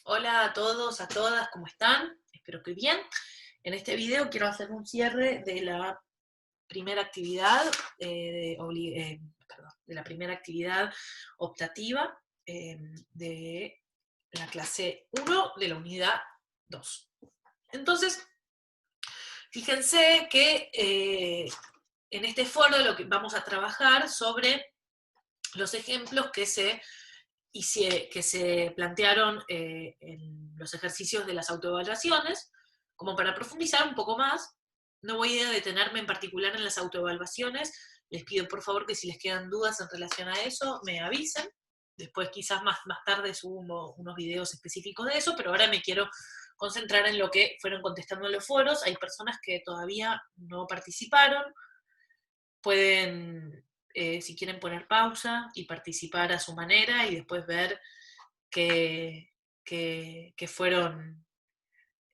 Hola a todos, a todas, ¿cómo están? Espero que bien. En este video quiero hacer un cierre de la primera actividad, de la primera actividad optativa de la clase 1 de la unidad 2. Entonces, fíjense que en este foro lo que vamos a trabajar sobre los ejemplos que se plantearon en los ejercicios de las autoevaluaciones, como para profundizar un poco más. No voy a detenerme en particular en las autoevaluaciones, les pido por favor que si les quedan dudas en relación a eso, me avisen. Después quizás más tarde subo unos videos específicos de eso, pero ahora me quiero concentrar en lo que fueron contestando en los foros. Hay personas que todavía no participaron, pueden, si quieren, poner pausa y participar a su manera y después ver qué fueron,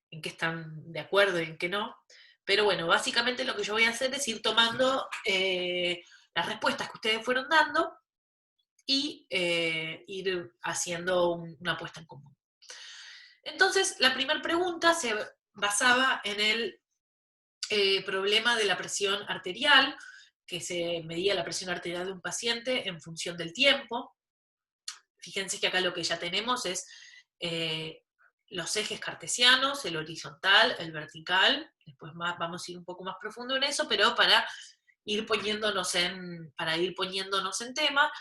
en qué están de acuerdo y en qué no. Pero bueno, básicamente lo que yo voy a hacer es ir tomando las respuestas que ustedes fueron dando y ir haciendo una puesta en común. Entonces, la primera pregunta se basaba en el problema de la presión arterial, que se medía la presión arterial de un paciente en función del tiempo. Fíjense que acá lo que ya tenemos es los ejes cartesianos, el horizontal, el vertical. Después vamos a ir un poco más profundo en eso, pero para ir poniéndonos en tema,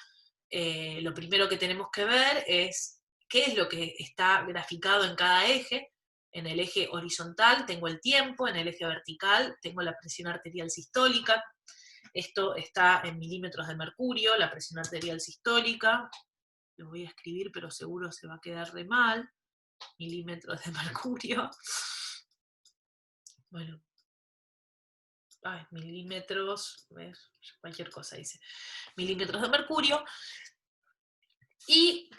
lo primero que tenemos que ver es qué es lo que está graficado en cada eje. En el eje horizontal tengo el tiempo, en el eje vertical tengo la presión arterial sistólica. Esto está en milímetros de mercurio, la presión arterial sistólica. Lo voy a escribir, pero seguro se va a quedar re mal. Milímetros de mercurio. Bueno. Milímetros, ¿ves? Cualquier cosa dice. Milímetros de mercurio. Y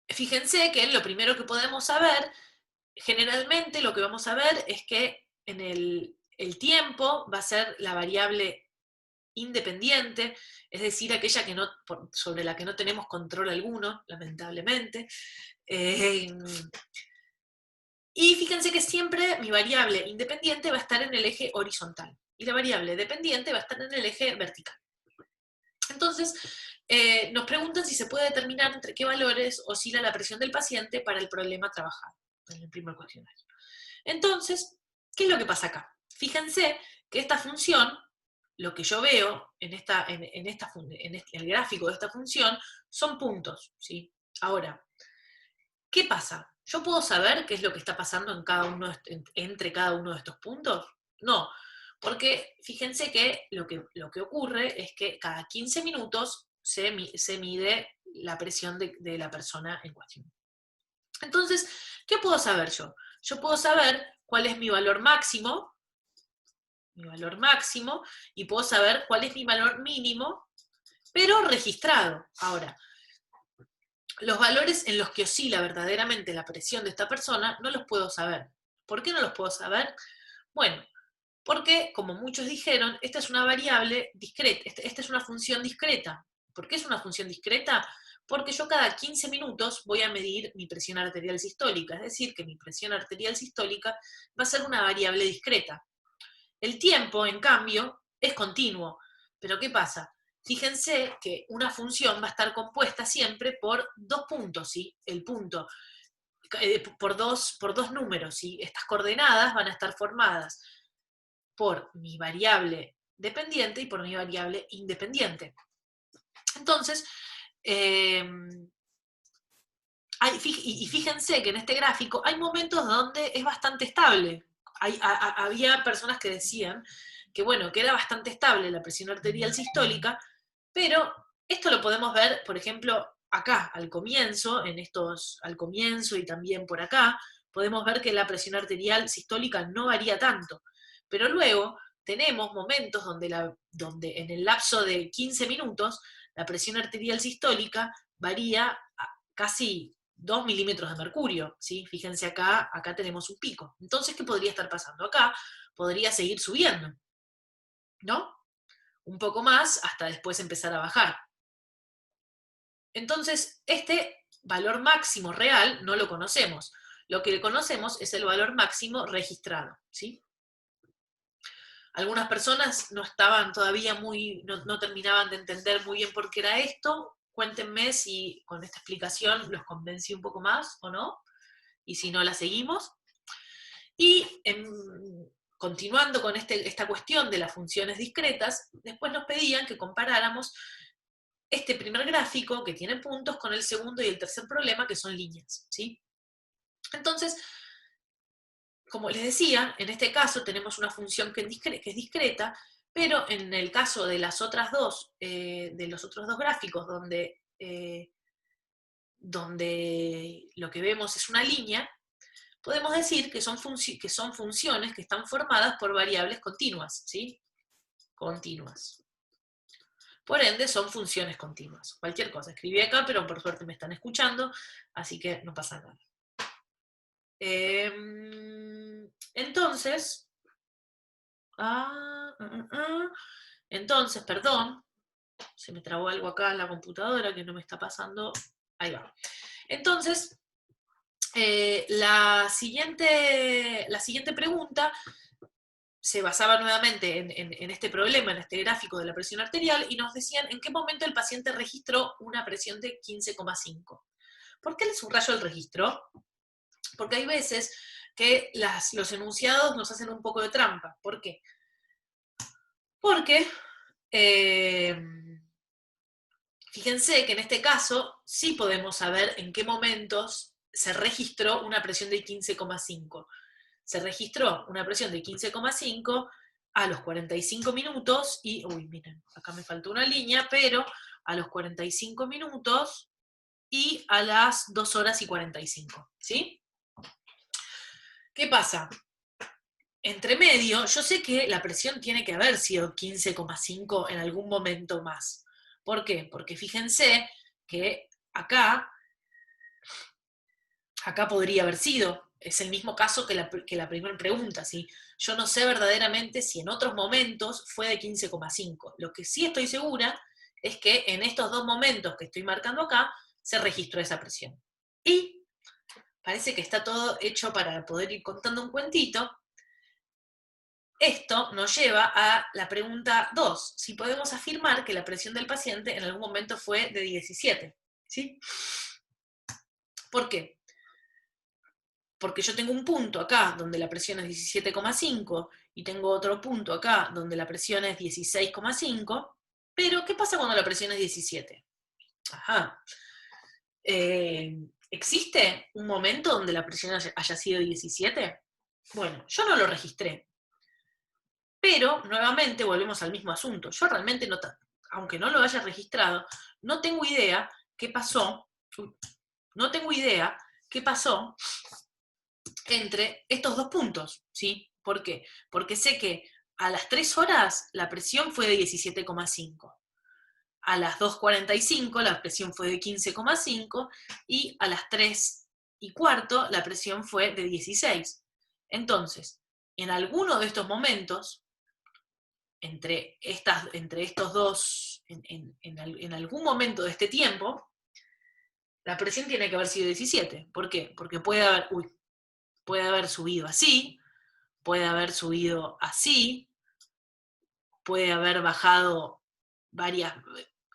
fíjense que lo primero que podemos saber, generalmente lo que vamos a ver es que en el tiempo va a ser la variable independiente, es decir, aquella sobre la que no tenemos control alguno, lamentablemente. Y fíjense que siempre mi variable independiente va a estar en el eje horizontal y la variable dependiente va a estar en el eje vertical. Entonces, nos preguntan si se puede determinar entre qué valores oscila la presión del paciente para el problema trabajado en el primer cuestionario. Entonces, ¿qué es lo que pasa acá? Fíjense que esta función, lo que yo veo en el gráfico de esta función, son puntos, ¿sí? Ahora, ¿qué pasa? ¿Yo puedo saber qué es lo que está pasando entre cada uno de estos puntos? No, porque fíjense que lo que ocurre es que cada 15 minutos se mide la presión de la persona en cuestión. Entonces, ¿qué puedo saber yo? Yo puedo saber cuál es mi valor máximo, y puedo saber cuál es mi valor mínimo, pero registrado. Ahora, los valores en los que oscila verdaderamente la presión de esta persona no los puedo saber. ¿Por qué no los puedo saber? Bueno, porque, como muchos dijeron, esta es una variable discreta, esta es una función discreta. ¿Por qué es una función discreta? Porque yo cada 15 minutos voy a medir mi presión arterial sistólica, es decir, que mi presión arterial sistólica va a ser una variable discreta. El tiempo, en cambio, es continuo. Pero ¿qué pasa? Fíjense que una función va a estar compuesta siempre por dos puntos, ¿sí? El punto por dos números, ¿sí? Estas coordenadas van a estar formadas por mi variable dependiente y por mi variable independiente. Entonces, y fíjense que en este gráfico hay momentos donde es bastante estable. Había personas que decían que, bueno, que era bastante estable la presión arterial sistólica, pero esto lo podemos ver, por ejemplo, acá, al comienzo y también por acá, podemos ver que la presión arterial sistólica no varía tanto. Pero luego tenemos momentos donde en el lapso de 15 minutos la presión arterial sistólica varía a casi 2 milímetros de mercurio, ¿sí? Fíjense acá tenemos un pico. Entonces, ¿qué podría estar pasando? Acá podría seguir subiendo, ¿no? Un poco más hasta después empezar a bajar. Entonces, valor máximo real no lo conocemos. Lo que conocemos es el valor máximo registrado, ¿sí? Algunas personas no estaban todavía no terminaban de entender muy bien por qué era esto. Cuéntenme si con esta explicación los convencí un poco más o no, y si no la seguimos. Y continuando con esta cuestión de las funciones discretas, después nos pedían que comparáramos este primer gráfico, que tiene puntos, con el segundo y el tercer problema, que son líneas, ¿sí? Entonces, como les decía, en este caso tenemos una función que es discreta, pero en el caso de las otras dos, de los otros dos gráficos, donde lo que vemos es una línea, podemos decir que son funciones que están formadas por variables continuas, ¿sí? Continuas. Por ende, son funciones continuas. Cualquier cosa, escribí acá, pero por suerte me están escuchando, así que no pasa nada. Entonces, entonces, perdón, se me trabó algo acá en la computadora que no me está pasando. Ahí va. Entonces, la siguiente pregunta se basaba nuevamente en este problema, en este gráfico de la presión arterial, y nos decían en qué momento el paciente registró una presión de 15,5. ¿Por qué le subrayo el registro? Porque hay veces que los enunciados nos hacen un poco de trampa. ¿Por qué? Porque, fíjense que en este caso sí podemos saber en qué momentos se registró una presión de 15,5. Se registró una presión de 15,5 a los 45 minutos y, uy, miren, acá me faltó una línea, pero a los 45 minutos y a las 2 horas y 45, ¿sí? ¿Qué pasa? Entre medio, yo sé que la presión tiene que haber sido 15,5 en algún momento más. ¿Por qué? Porque fíjense que acá podría haber sido. Es el mismo caso que la primera pregunta, ¿sí? Yo no sé verdaderamente si en otros momentos fue de 15,5. Lo que sí estoy segura es que en estos dos momentos que estoy marcando acá, se registró esa presión. Y parece que está todo hecho para poder ir contando un cuentito. Esto nos lleva a la pregunta 2, si podemos afirmar que la presión del paciente en algún momento fue de 17, ¿sí? ¿Por qué? Porque yo tengo un punto acá donde la presión es 17,5 y tengo otro punto acá donde la presión es 16,5, pero ¿qué pasa cuando la presión es 17? Ajá. ¿Existe un momento donde la presión haya sido 17? Bueno, yo no lo registré. Pero, nuevamente, volvemos al mismo asunto. Yo realmente, aunque no lo haya registrado, no tengo idea qué pasó, no tengo idea qué pasó entre estos dos puntos, ¿sí? ¿Por qué? Porque sé que a las 3 horas la presión fue de 17,5. A las 2:45 la presión fue de 15,5 y a las 3:15 la presión fue de 16. Entonces, en alguno de estos momentos, entre estos dos, en algún momento de este tiempo, la presión tiene que haber sido 17. ¿Por qué? Porque puede haber subido así, puede haber subido así, puede haber bajado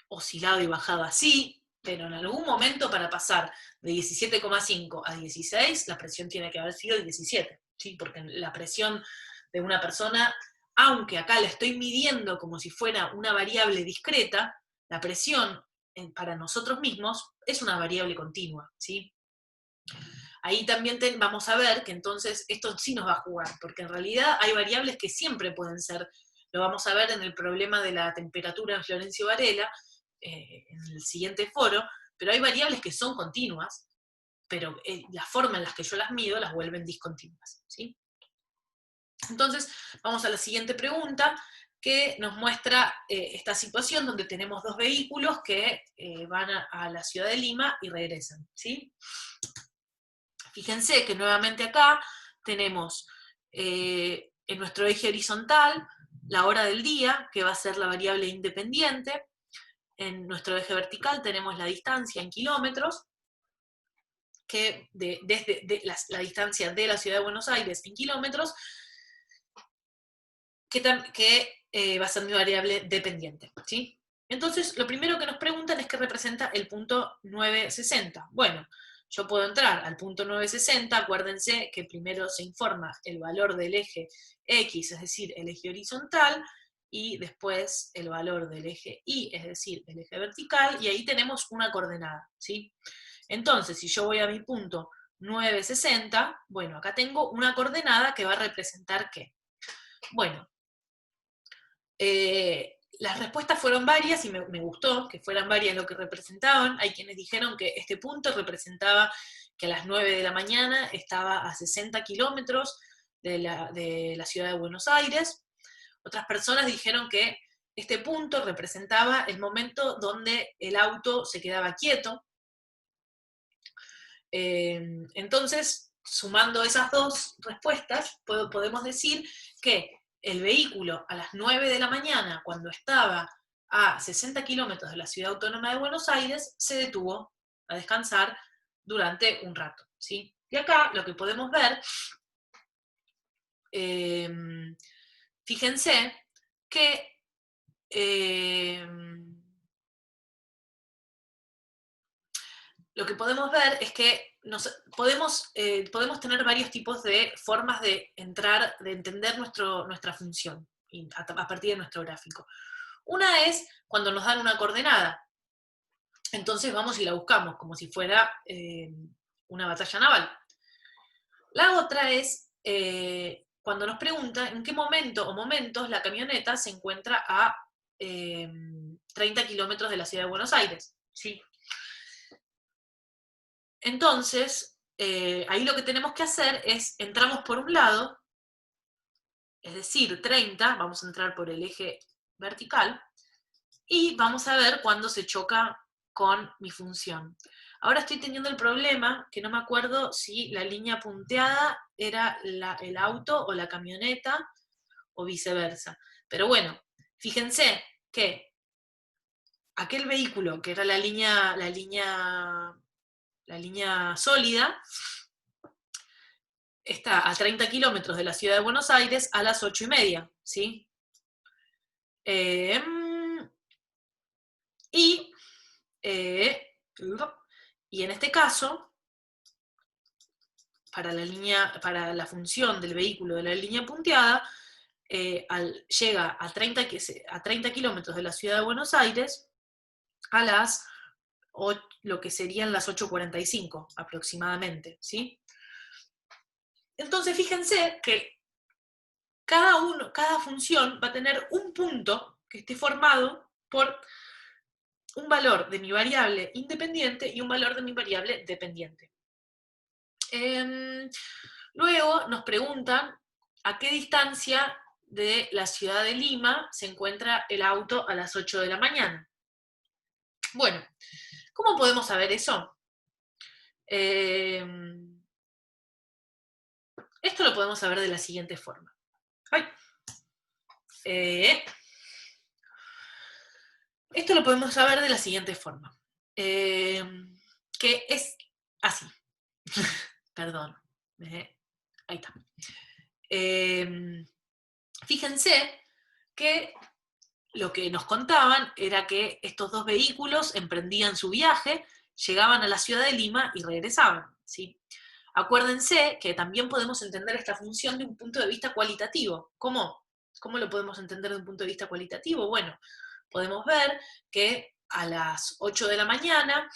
oscilado y bajado así, pero en algún momento para pasar de 17,5 a 16, la presión tiene que haber sido 17, ¿sí? Porque la presión de una persona, aunque acá la estoy midiendo como si fuera una variable discreta, la presión para nosotros mismos es una variable continua, ¿sí? Ahí también vamos a ver que entonces esto sí nos va a jugar, porque en realidad hay variables que siempre pueden ser, lo vamos a ver en el problema de la temperatura en Florencio Varela, en el siguiente foro, pero hay variables que son continuas, pero la forma en la que yo las mido las vuelven discontinuas, ¿sí? Entonces, vamos a la siguiente pregunta, que nos muestra esta situación donde tenemos dos vehículos que van a la ciudad de Lima y regresan, ¿sí? Fíjense que nuevamente acá tenemos en nuestro eje horizontal la hora del día, que va a ser la variable independiente. En nuestro eje vertical tenemos la distancia en kilómetros, que desde la distancia de la ciudad de Buenos Aires en kilómetros, que va a ser mi variable dependiente, ¿sí? Entonces, lo primero que nos preguntan es qué representa el punto 960. Bueno, yo puedo entrar al punto 960, acuérdense que primero se informa el valor del eje X, es decir, el eje horizontal, y después el valor del eje Y, es decir, el eje vertical, y ahí tenemos una coordenada, ¿sí? Entonces, si yo voy a mi punto 960, bueno, acá tengo una coordenada que va a representar ¿qué? Bueno, las respuestas fueron varias y me gustó que fueran varias lo que representaban. Hay quienes dijeron que este punto representaba que a las 9 de la mañana estaba a 60 kilómetros de la ciudad de Buenos Aires. Otras personas dijeron que este punto representaba el momento donde el auto se quedaba quieto. Entonces, sumando esas dos respuestas, podemos decir que el vehículo a las 9 de la mañana, cuando estaba a 60 kilómetros de la Ciudad Autónoma de Buenos Aires, se detuvo a descansar durante un rato, ¿sí? Y acá lo que podemos ver, fíjense que lo que podemos ver es que podemos tener varios tipos de formas de entrar, de entender nuestra función a partir de nuestro gráfico. Una es cuando nos dan una coordenada. Entonces vamos y la buscamos, como si fuera una batalla naval. La otra es cuando nos preguntan en qué momento o momentos la camioneta se encuentra a 30 kilómetros de la ciudad de Buenos Aires. ¿Sí? Entonces, ahí lo que tenemos que hacer es, entramos por un lado, es decir, 30, vamos a entrar por el eje vertical, y vamos a ver cuándo se choca con mi función. Ahora estoy teniendo el problema, que no me acuerdo si la línea punteada era el auto o la camioneta, o viceversa. Pero bueno, fíjense que aquel vehículo, que era la línea sólida, está a 30 kilómetros de la ciudad de Buenos Aires a las 8:30, ¿sí? Y en este caso, para la función del vehículo de la línea punteada, llega a 30 kilómetros de la ciudad de Buenos Aires a lo que serían las 8:45 aproximadamente, ¿sí? Entonces fíjense que cada función va a tener un punto que esté formado por un valor de mi variable independiente y un valor de mi variable dependiente. Luego nos preguntan a qué distancia de la ciudad de Lima se encuentra el auto a las 8 de la mañana. Bueno, ¿cómo podemos saber eso? Esto lo podemos saber de la siguiente forma. Esto lo podemos saber de la siguiente forma. Que es así. Perdón. Ahí está. Fíjense que lo que nos contaban era que estos dos vehículos emprendían su viaje, llegaban a la ciudad de Lima y regresaban, ¿sí? Acuérdense que también podemos entender esta función de un punto de vista cualitativo. ¿Cómo? ¿Cómo lo podemos entender de un punto de vista cualitativo? Bueno, podemos ver que a las 8 de la mañana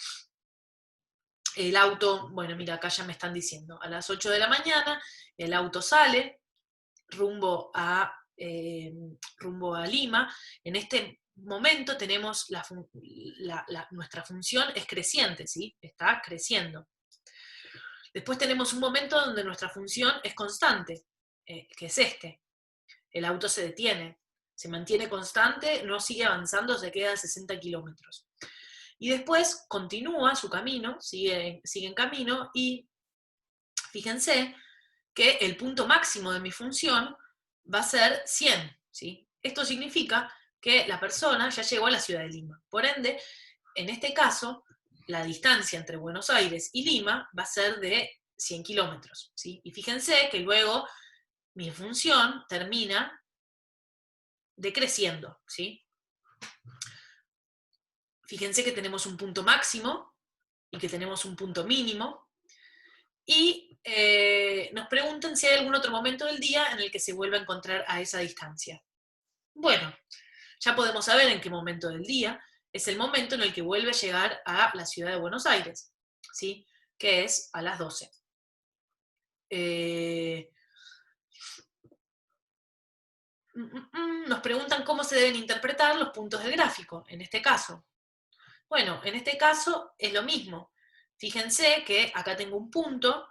el auto, bueno, mira, acá ya me están diciendo, a las 8 de la mañana el auto sale rumbo a Lima. En este momento tenemos nuestra función es creciente, ¿sí? Está creciendo. Después tenemos un momento donde nuestra función es constante, que es este. El auto se detiene, se mantiene constante, no sigue avanzando, se queda a 60 kilómetros. Y después continúa su camino, sigue en camino, y fíjense que el punto máximo de mi función va a ser 100, ¿sí? Esto significa que la persona ya llegó a la ciudad de Lima. Por ende, en este caso, la distancia entre Buenos Aires y Lima va a ser de 100 kilómetros, ¿sí? Y fíjense que luego mi función termina decreciendo, ¿sí? Fíjense que tenemos un punto máximo y que tenemos un punto mínimo, y nos preguntan si hay algún otro momento del día en el que se vuelva a encontrar a esa distancia. Bueno, ya podemos saber en qué momento del día es el momento en el que vuelve a llegar a la ciudad de Buenos Aires, ¿sí? Que es a las 12. Nos preguntan cómo se deben interpretar los puntos del gráfico, en este caso. Bueno, en este caso es lo mismo. Fíjense que acá tengo un punto,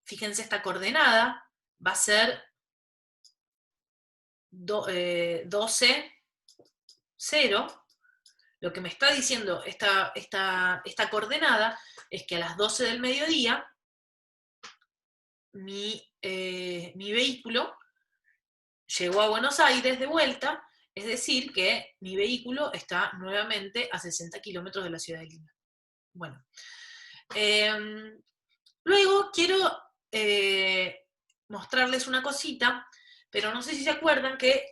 fíjense esta coordenada, va a ser 12, 0. Lo que me está diciendo esta coordenada es que a las 12 del mediodía mi vehículo llegó a Buenos Aires de vuelta, es decir, que mi vehículo está nuevamente a 60 kilómetros de la ciudad de Lima. Bueno, luego quiero mostrarles una cosita, pero no sé si se acuerdan que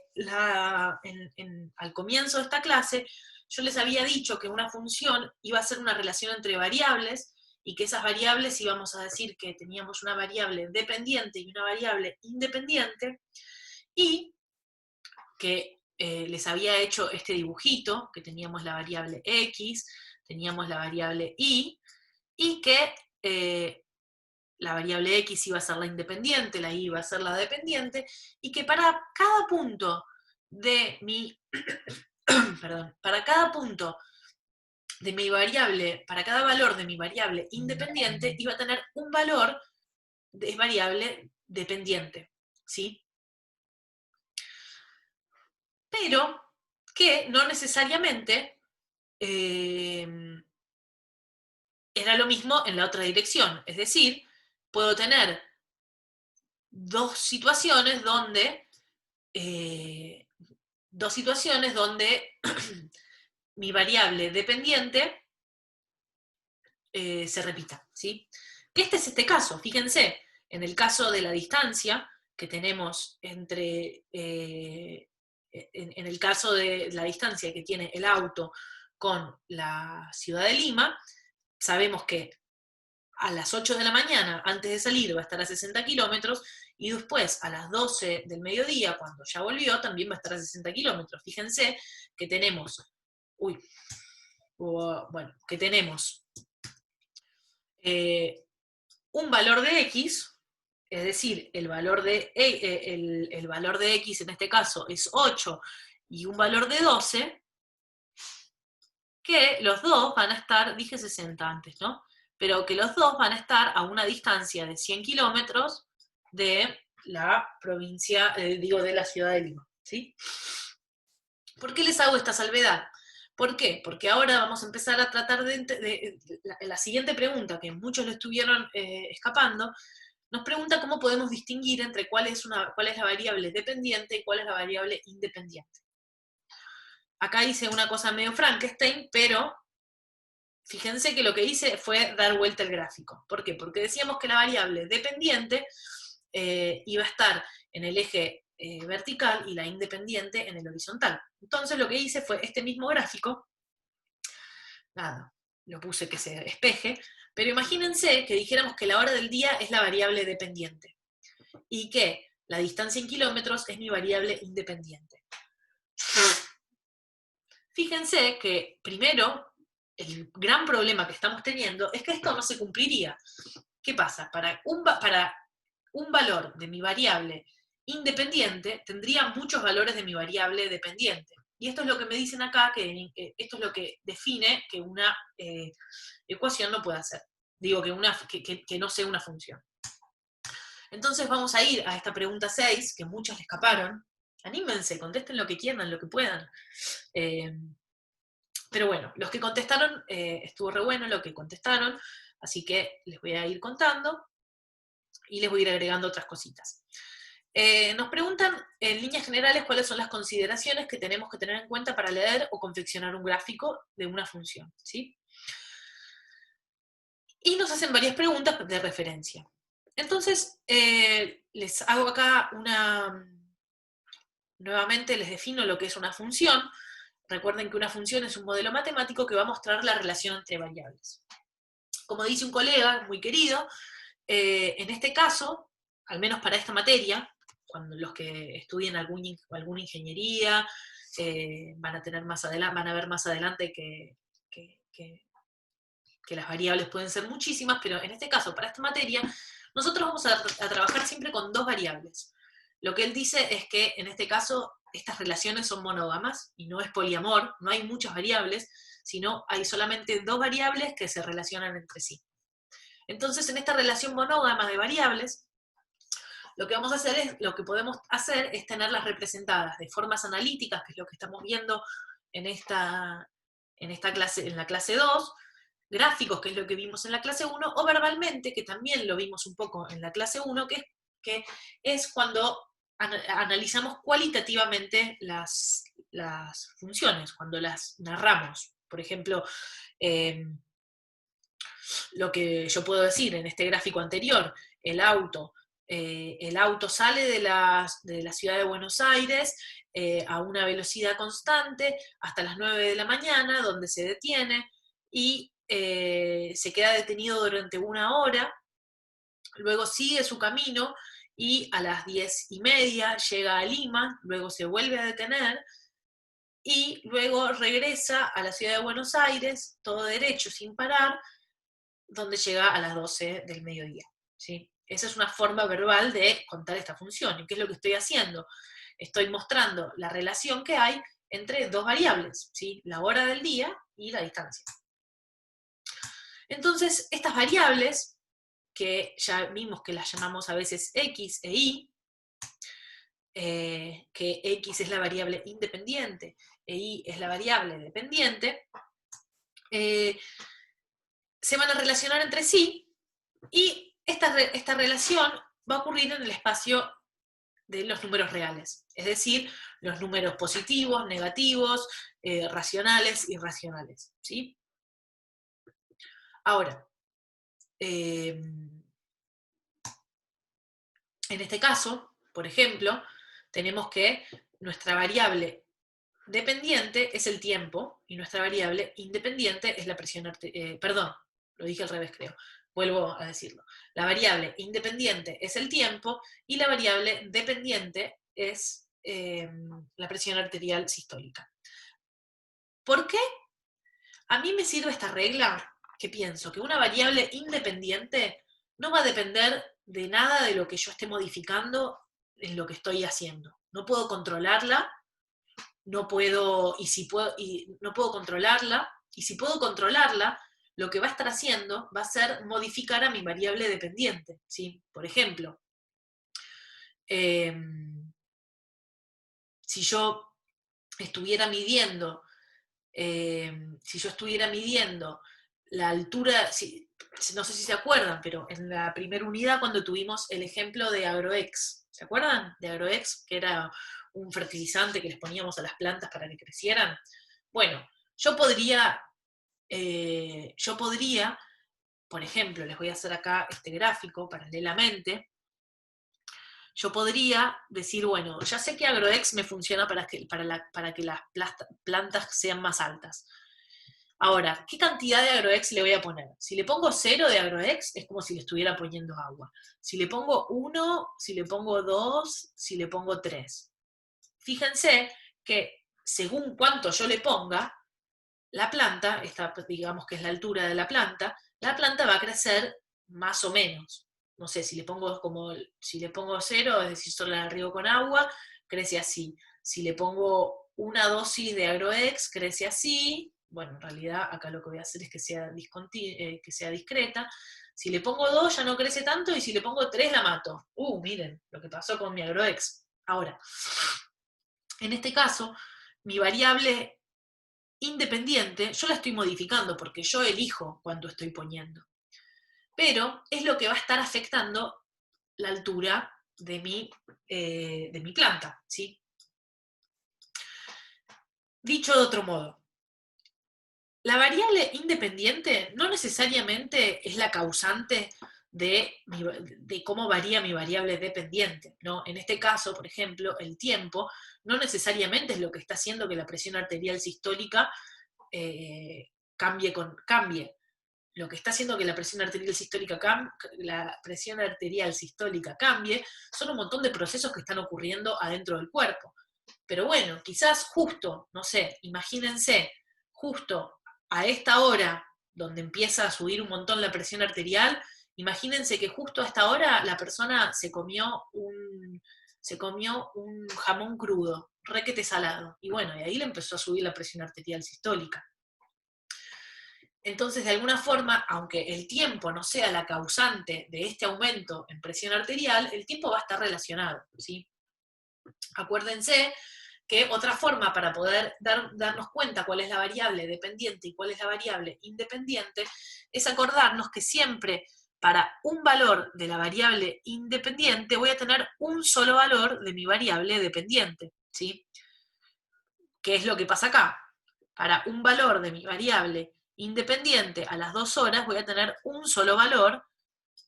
al comienzo de esta clase yo les había dicho que una función iba a ser una relación entre variables, y que esas variables íbamos a decir que teníamos una variable dependiente y una variable independiente, y que les había hecho este dibujito, que teníamos la variable x, teníamos la variable y que la variable x iba a ser la independiente, la y iba a ser la dependiente, y que para cada punto de mi, perdón, para cada punto de mi variable, para cada valor de mi variable independiente, iba a tener un valor de variable dependiente, ¿sí? Pero que no necesariamente era lo mismo en la otra dirección. Es decir, puedo tener dos situaciones donde mi variable dependiente se repita, ¿sí? Este es este caso, fíjense, en el caso de la distancia que tenemos entre, en el caso de la distancia que tiene el auto con la ciudad de Lima, sabemos que a las 8 de la mañana, antes de salir, va a estar a 60 kilómetros, y después a las 12 del mediodía, cuando ya volvió, también va a estar a 60 kilómetros. Fíjense que tenemos, que tenemos un valor de x, es decir, el valor de x en este caso es 8, y un valor de 12, que los dos van a estar, dije 60 antes, ¿no? Pero que los dos van a estar a una distancia de 100 kilómetros de la provincia, de la ciudad de Lima, ¿sí? ¿Por qué les hago esta salvedad? ¿Por qué? Porque ahora vamos a empezar a tratar de la siguiente pregunta, que muchos lo estuvieron escapando, nos pregunta cómo podemos distinguir entre cuál es la variable dependiente y cuál es la variable independiente. Acá hice una cosa medio Frankenstein, pero fíjense que lo que hice fue dar vuelta el gráfico. ¿Por qué? Porque decíamos que la variable dependiente iba a estar en el eje vertical y la independiente en el horizontal. Entonces lo que hice fue este mismo gráfico, nada, lo puse que se despeje, pero imagínense que dijéramos que la hora del día es la variable dependiente y que la distancia en kilómetros es mi variable independiente. Fíjense que primero, el gran problema que estamos teniendo es que esto no se cumpliría. ¿Qué pasa? Para un valor de mi variable independiente, tendría muchos valores de mi variable dependiente. Y esto es lo que me dicen acá, que esto es lo que define que una ecuación no pueda ser. Digo, que no sea una función. Entonces vamos a ir a esta pregunta 6, que muchos le escaparon. Anímense, contesten lo que quieran, lo que puedan. Pero bueno, los que contestaron, estuvo re bueno lo que contestaron, así que les voy a ir contando y les voy a ir agregando otras cositas. Nos preguntan en líneas generales cuáles son las consideraciones que tenemos que tener en cuenta para leer o confeccionar un gráfico de una función, ¿sí? y nos hacen varias preguntas de referencia. Entonces, les hago acá nuevamente les defino lo que es una función. Recuerden que una función es un modelo matemático que va a mostrar la relación entre variables. Como dice un colega muy querido, en este caso, al menos para esta materia, cuando los que estudien alguna ingeniería, van a tener más adelante, van a ver más adelante que las variables pueden ser muchísimas, pero en este caso, para esta materia, nosotros vamos a trabajar siempre con dos variables. Lo que él dice es que en este caso estas relaciones son monógamas y no es poliamor, no hay muchas variables, sino hay solamente dos variables que se relacionan entre sí. Entonces, en esta relación monógama de variables, lo que podemos hacer es tenerlas representadas de formas analíticas, que es lo que estamos viendo en esta clase, en la clase 2, gráficos, que es lo que vimos en la clase 1, o verbalmente, que también lo vimos un poco en la clase 1, que es cuando analizamos cualitativamente las funciones, cuando las narramos. Por ejemplo, lo que yo puedo decir en este gráfico anterior, el auto sale de la ciudad de Buenos Aires a una velocidad constante hasta las 9 de la mañana, donde se detiene y se queda detenido durante 1 hora, luego sigue su camino y a las 10:30 llega a Lima, luego se vuelve a detener y luego regresa a la ciudad de Buenos Aires, todo derecho, sin parar, donde llega a las 12 del mediodía. ¿Sí? Esa es una forma verbal de contar esta función. ¿Y qué es lo que estoy haciendo? Estoy mostrando la relación que hay entre dos variables, ¿sí? La hora del día y la distancia. Entonces, estas variables, que ya vimos que las llamamos a veces X e Y, que X es la variable independiente e Y es la variable dependiente, se van a relacionar entre sí y esta relación va a ocurrir en el espacio de los números reales, es decir, los números positivos, negativos, racionales, irracionales, ¿sí? Ahora, en este caso, por ejemplo, tenemos que nuestra variable dependiente es el tiempo y nuestra variable independiente es la presión arterial. Perdón, lo dije al revés, creo. Vuelvo a decirlo. La variable independiente es el tiempo y la variable dependiente es la presión arterial sistólica. ¿Por qué? A mí me sirve esta regla que pienso que una variable independiente no va a depender de nada de lo que yo esté modificando en lo que estoy haciendo. No puedo controlarla, no puedo controlarla, y si puedo controlarla, lo que va a estar haciendo va a ser modificar a mi variable dependiente, ¿sí? Por ejemplo, si yo estuviera midiendo la altura, no sé si se acuerdan, pero en la primera unidad cuando tuvimos el ejemplo de Agroex, ¿se acuerdan? De Agroex, que era un fertilizante que les poníamos a las plantas para que crecieran. Bueno, yo podría, por ejemplo, les voy a hacer acá este gráfico paralelamente, yo podría decir, bueno, ya sé que Agroex me funciona para que las plantas sean más altas. Ahora, ¿qué cantidad de Agroex le voy a poner? Si le pongo 0 de Agroex, es como si le estuviera poniendo agua. Si le pongo 1, si le pongo 2, si le pongo 3. Fíjense que según cuánto yo le ponga, la planta, esta digamos que es la altura de la planta va a crecer más o menos. No sé, si le pongo 0, es decir, solo la riego con agua, crece así. Si le pongo una dosis de Agroex, crece así. Bueno, en realidad acá lo que voy a hacer es que sea discreta. Si le pongo 2 ya no crece tanto, y si le pongo 3 la mato. Miren lo que pasó con mi Agroex. Ahora, en este caso, mi variable independiente, yo la estoy modificando porque yo elijo cuánto estoy poniendo. Pero es lo que va a estar afectando la altura de mi planta, ¿sí? Dicho de otro modo, la variable independiente no necesariamente es la causante de cómo varía mi variable dependiente, ¿no? En este caso, por ejemplo, el tiempo no necesariamente es lo que está haciendo que la presión arterial sistólica cambie. Lo que está haciendo que la presión arterial sistólica cambie son un montón de procesos que están ocurriendo adentro del cuerpo. Pero bueno, quizás justo, no sé, imagínense, justo a esta hora donde empieza a subir un montón la presión arterial, imagínense que justo a esta hora la persona se comió un jamón crudo, requete salado, y bueno, y ahí le empezó a subir la presión arterial sistólica. Entonces, de alguna forma, aunque el tiempo no sea la causante de este aumento en presión arterial, el tiempo va a estar relacionado, ¿sí? Acuérdense que otra forma para poder darnos cuenta cuál es la variable dependiente y cuál es la variable independiente es acordarnos que siempre para un valor de la variable independiente voy a tener un solo valor de mi variable dependiente, ¿sí? ¿Qué es lo que pasa acá? Para un valor de mi variable independiente a las 2 horas voy a tener un solo valor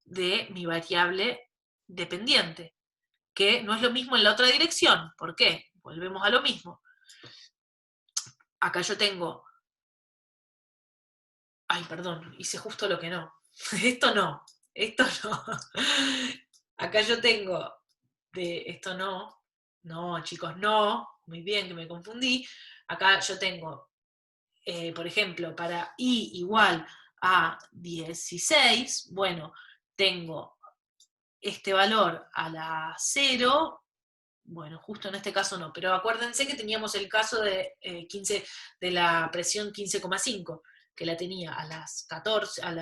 de mi variable dependiente, que no es lo mismo en la otra dirección. ¿Por qué? Volvemos a lo mismo. Acá yo tengo... Ay, perdón, hice justo lo que no. Esto no. Acá yo tengo esto no. No, chicos, no. Muy bien que me confundí. Acá yo tengo, por ejemplo, para i igual a 16, bueno, tengo este valor a la 0. Bueno, justo en este caso no, pero acuérdense que teníamos el caso de, de la presión 15,5, que la tenía a las 14, a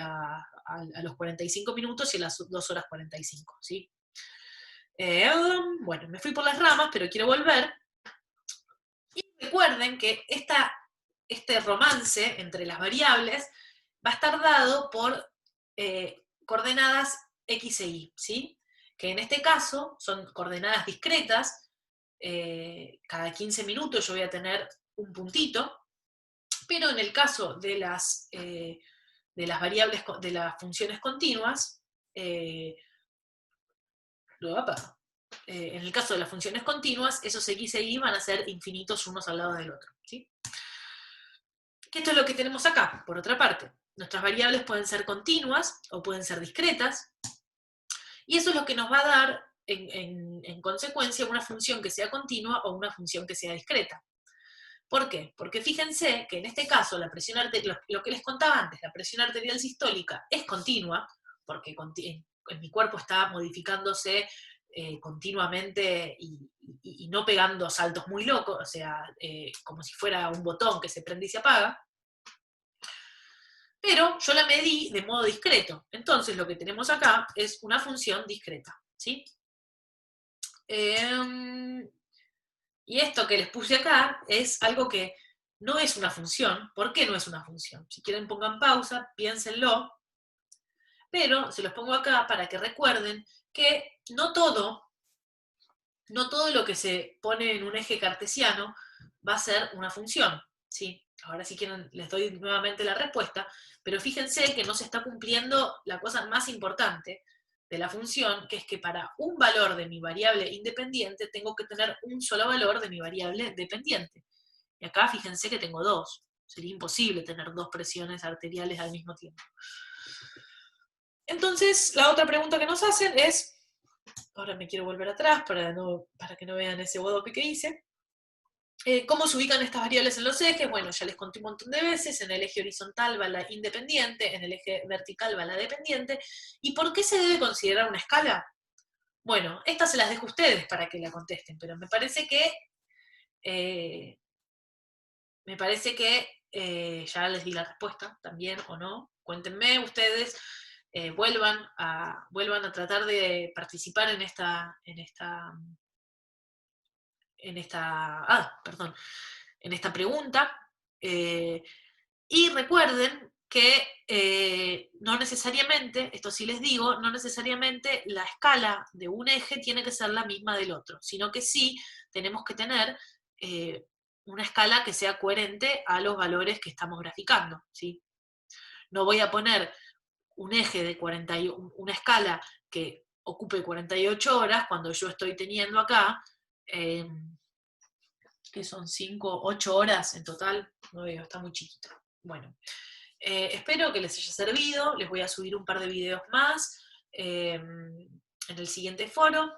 los 45 minutos y a las 2 horas 45, ¿sí? Bueno, me fui por las ramas, pero quiero volver. Y recuerden que este romance entre las variables va a estar dado por coordenadas x e y, ¿sí? Que en este caso son coordenadas discretas. Cada 15 minutos yo voy a tener un puntito, pero en el caso de las variables, de las funciones continuas, en el caso de las funciones continuas, esos x e y van a ser infinitos unos al lado del otro, ¿sí? Que esto es lo que tenemos acá, por otra parte. Nuestras variables pueden ser continuas o pueden ser discretas, y eso es lo que nos va a dar, en consecuencia, una función que sea continua o una función que sea discreta. ¿Por qué? Porque fíjense que en este caso la presión arterial, lo que les contaba antes, la presión arterial sistólica es continua, porque en mi cuerpo está modificándose continuamente y no pegando saltos muy locos, o sea, como si fuera un botón que se prende y se apaga, pero yo la medí de modo discreto. Entonces lo que tenemos acá es una función discreta, ¿sí? Y esto que les puse acá es algo que no es una función. ¿Por qué no es una función? Si quieren pongan pausa, piénsenlo, pero se los pongo acá para que recuerden que no todo lo que se pone en un eje cartesiano va a ser una función, ¿sí? Ahora si quieren les doy nuevamente la respuesta, pero fíjense que no se está cumpliendo la cosa más importante de la función, que es que para un valor de mi variable independiente tengo que tener un solo valor de mi variable dependiente. Y acá fíjense que tengo dos. Sería imposible tener dos presiones arteriales al mismo tiempo. Entonces, la otra pregunta que nos hacen es, ahora me quiero volver atrás para que no vean ese bodoque que hice. ¿Cómo se ubican estas variables en los ejes? Bueno, ya les conté un montón de veces, en el eje horizontal va la independiente, en el eje vertical va la dependiente. ¿Y por qué se debe considerar una escala? Bueno, estas se las dejo a ustedes para que la contesten, pero me parece que ya les di la respuesta también, o no. Cuéntenme ustedes, vuelvan a tratar de participar en esta pregunta. Y recuerden que no necesariamente, esto sí les digo, no necesariamente la escala de un eje tiene que ser la misma del otro, sino que sí tenemos que tener una escala que sea coherente a los valores que estamos graficando, ¿sí? No voy a poner un eje de una escala que ocupe 48 horas cuando yo estoy teniendo acá, que son 5, 8 horas en total, no veo, está muy chiquito. Bueno, espero que les haya servido, les voy a subir un par de videos más en el siguiente foro.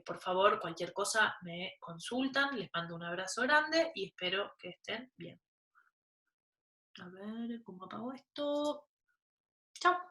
Por favor, cualquier cosa me consultan, les mando un abrazo grande y espero que estén bien. A ver, ¿cómo apago esto? Chao.